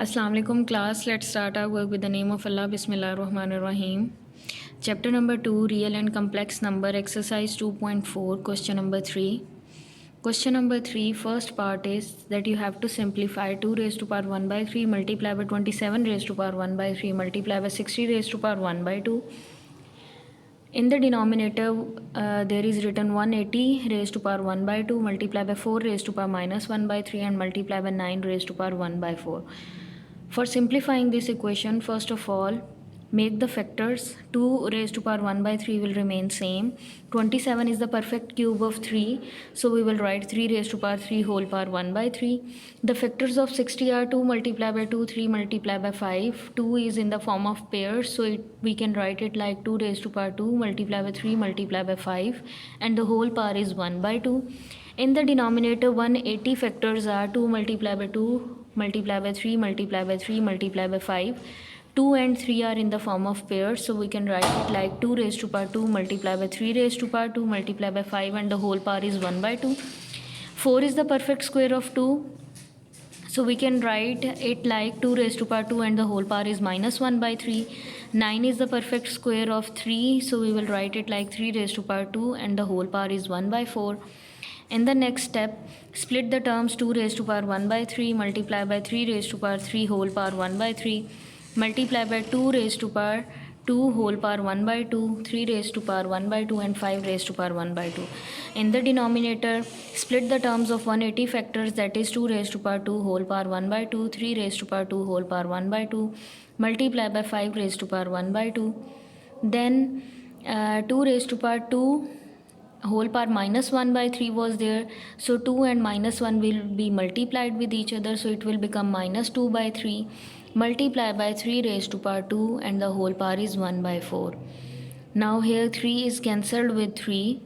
Assalamu alaikum class. Let's start our work with the name of Allah. Bismillah ar-Rahman ar-Rahim. Chapter number 2, Real and Complex Number, Exercise 2.4, question number 3. Question number 3, first part is that you have to simplify 2 raised to power 1 by 3 multiply by 27 raised to power 1 by 3 multiply by 60 raised to power 1 by 2. In the denominator, there is written 180 raised to power 1 by 2 multiply by 4 raised to power minus 1 by 3 and multiply by 9 raised to power 1 by 4. For simplifying this equation, first of all, make the factors. 2 raised to power 1 by 3 will remain same. 27 is the perfect cube of 3, so we will write 3 raised to power 3 whole power 1 by 3. The factors of 60 are 2 multiplied by 2, 3 multiplied by 5. 2 is in the form of pairs, so we can write it like 2 raised to power 2 multiplied by 3 multiplied by 5, and the whole power is 1 by 2. In the denominator, 180 factors are 2 multiplied by 2 multiplied by 3 multiplied by 3 multiplied by 5. 2 and 3 are in the form of pairs, so we can write it like 2 raised to power 2 multiplied by 3 raised to power 2 multiplied by 5, and the whole power is 1 by 2. 4 is the perfect square of 2, so we can write it like 2 raised to power 2 and the whole power is minus 1 by 3. 9 is the perfect square of 3, so we will write it like 3 raised to power 2 and the whole power is 1 by 4. In the next step, split the terms 2 raised to power 1 by 3 multiply by 3 raised to power 3 whole power 1 by 3 multiply by 2 raised to power 2 whole power 1 by 2, 3 raised to power 1 by 2 and 5 raised to power 1 by 2. In the denominator, split the terms of 180 factors, that is 2 raised to power 2 whole power 1 by 2, 3 raised to power 2 whole power 1 by 2 multiply by 5 raised to power 1 by 2. Then 2 raised to power 2 whole power minus 1 by 3 was there, so 2 and minus 1 will be multiplied with each other, so it will become minus 2 by 3 multiply by 3 raised to power 2 and the whole power is 1 by 4. Now here 3 is cancelled with 3,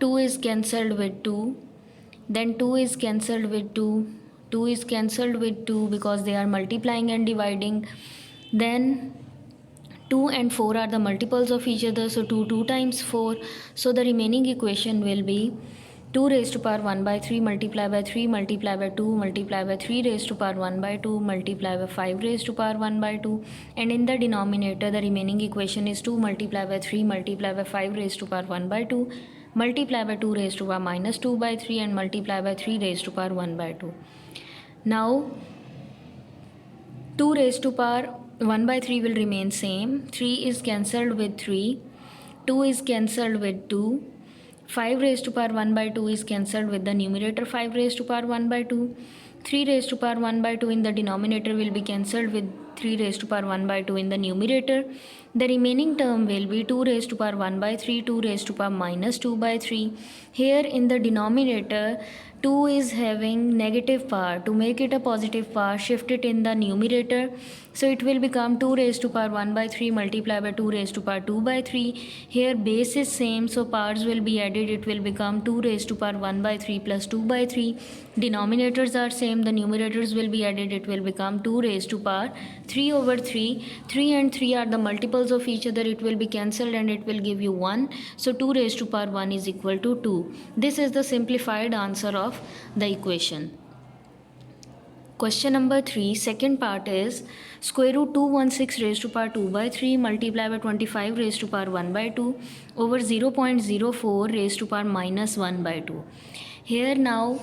2 is cancelled with 2, then 2 is cancelled with 2, 2 is cancelled with 2 because they are multiplying and dividing. Then 2 and 4 are the multiples of each other, so 2 times 4, so the remaining equation will be 2 raised to power 1 by 3 multiply by 3 multiply by 2 multiply by 3 raised to power 1 by 2 multiply by 5 raised to power 1 by 2, and in the denominator the remaining equation is 2 multiply by 3 multiply by 5 raised to power 1 by 2 multiply by 2 raised to power minus 2 by 3 and multiply by 3 raised to power 1 by 2. Now 2 raised to power 1 by 3 will remain same, 3 is cancelled with 3, 2 is cancelled with 2, 5 raised to power 1 by 2 is cancelled with the numerator 5 raised to power 1 by 2, 3 raised to power 1 by 2 in the denominator will be cancelled with 3 raised to power 1 by 2 in the numerator. The remaining term will be 2 raised to power 1 by 3, 2 raised to power minus 2 by 3. Here in the denominator, 2 is having negative power. To make it a positive power, shift it in the numerator. So it will become 2 raised to power 1 by 3 multiplied by 2 raised to power 2 by 3. Here base is same, so powers will be added. It will become 2 raised to power 1 by 3 plus 2 by 3. Denominators are same. The numerators will be added. It will become 2 raised to power 3 over 3. 3 and 3 are the multiples of each other. It will be cancelled and it will give you 1. So 2 raised to power 1 is equal to 2. This is the simplified answer of the equation. Question number 3, second part is square root 216 raised to power 2 by 3 multiply by 25 raised to power 1 by 2 over 0.04 raised to power minus 1 by 2. Here now,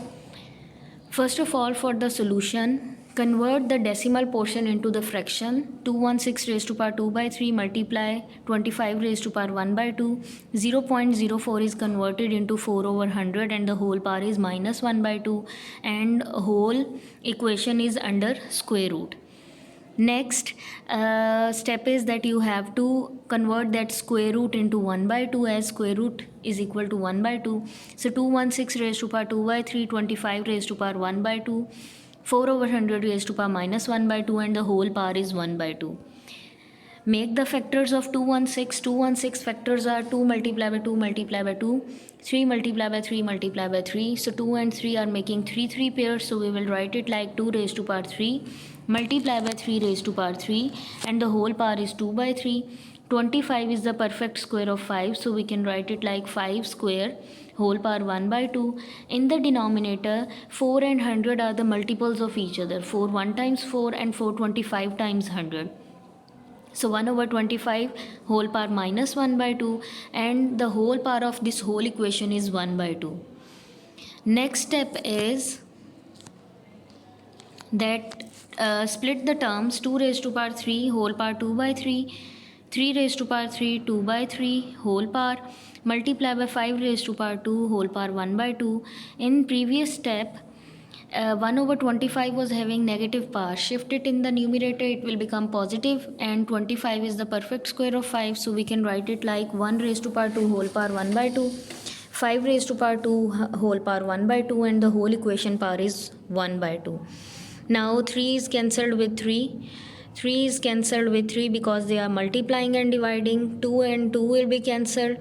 first of all, for the solution, convert the decimal portion into the fraction. 216 raised to power 2 by 3 multiply 25 raised to power 1 by 2. 0.04 is converted into 4 over 100 and the whole power is minus 1 by 2, and whole equation is under square root. Next step is that you have to convert that square root into 1 by 2 as square root is equal to 1 by 2. So 216 raised to power 2 by 3, 25 raised to power 1 by 2, 4 over 100 raised to power minus 1 by 2, and the whole power is 1 by 2. Make the factors of 216. 216 factors are 2 multiplied by 2 multiplied by 2, 3 multiplied by 3 multiplied by 3. So 2 and 3 are making 3 pairs, so we will write it like 2 raised to power 3 multiplied by 3 raised to power 3, and the whole power is 2 by 3. 25 is the perfect square of 5, so we can write it like 5 square whole power 1 by 2. In the denominator, 4 and 100 are the multiples of each other. 4 1 times 4 and 4 25 times 100. So 1 over 25 whole power minus 1 by 2, and the whole power of this whole equation is 1 by 2. Next step is that split the terms. 2 raised to power 3 whole power 2 by 3, 3 raised to power 3 2 by 3 whole power, multiply by 5 raised to power 2 whole power 1 by 2. In previous step, 1 over 25 was having negative power. Shift it in the numerator, it will become positive, and 25 is the perfect square of 5, so we can write it like 1 raised to power 2 whole power 1 by 2, 5 raised to power 2 whole power 1 by 2, and the whole equation power is 1 by 2. Now 3 is cancelled with 3. 3 is cancelled with 3 because they are multiplying and dividing. 2 and 2 will be cancelled.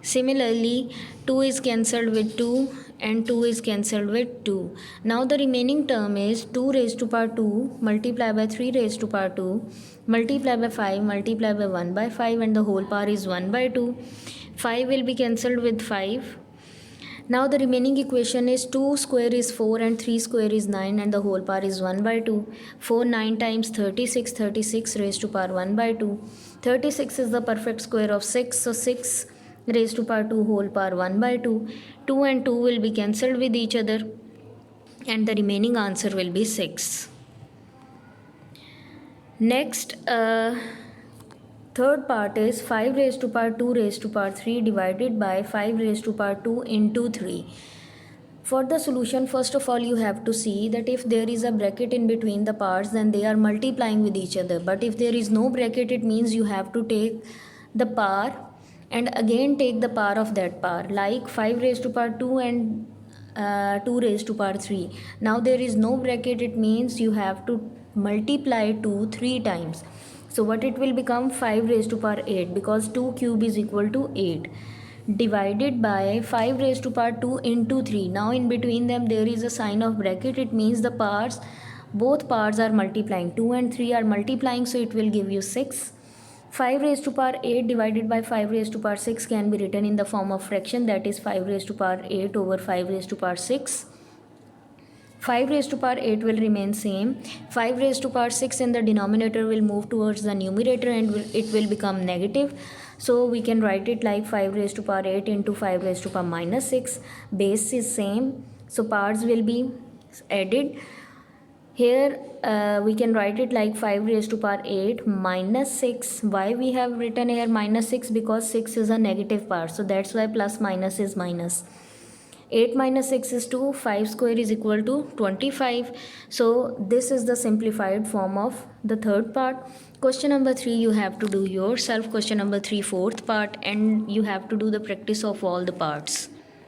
Similarly, 2 is cancelled with 2 and 2 is cancelled with 2. Now the remaining term is 2 raised to power 2 multiply by 3 raised to power 2 multiply by 5 multiply by 1 by 5, and the whole power is 1 by 2. 5 will be cancelled with 5. Now the remaining equation is 2 square is 4 and 3 square is 9, and the whole power is 1 by 2. 4 9 times 36, 36 raised to power 1 by 2. 36 is the perfect square of 6, so 6 raised to power 2 whole power 1 by 2. 2 and 2 will be cancelled with each other, and the remaining answer will be 6. Next, third part is 5 raised to power 2 raised to power 3 divided by 5 raised to power 2 into 3. For the solution, first of all, you have to see that if there is a bracket in between the parts, then they are multiplying with each other. But if there is no bracket, it means you have to take the power and again take the power of that power, like 5 raised to power 2 and 2 raised to power 3. Now there is no bracket, it means you have to multiply 2 3 times. So what it will become? 5 raised to power 8, because 2 cube is equal to 8, divided by 5 raised to power 2 into 3. Now in between them there is a sign of bracket, it means the powers, both powers are multiplying. 2 and 3 are multiplying, so it will give you 6. 5 raised to power 8 divided by 5 raised to power 6 can be written in the form of fraction, that is 5 raised to power 8 over 5 raised to power 6. 5 raised to power 8 will remain same. 5 raised to power 6 in the denominator will move towards the numerator and it will become negative. So we can write it like 5 raised to power 8 into 5 raised to power minus 6. Base is same, so powers will be added. Here we can write it like 5 raised to power 8 minus 6. Why we have written here minus 6? Because 6 is a negative power, so that's why plus minus is minus. 8 minus 6 is 2, 5 square is equal to 25. So this is the simplified form of the third part. Question number 3 you have to do yourself. Question number 3 fourth part, and you have to do the practice of all the parts.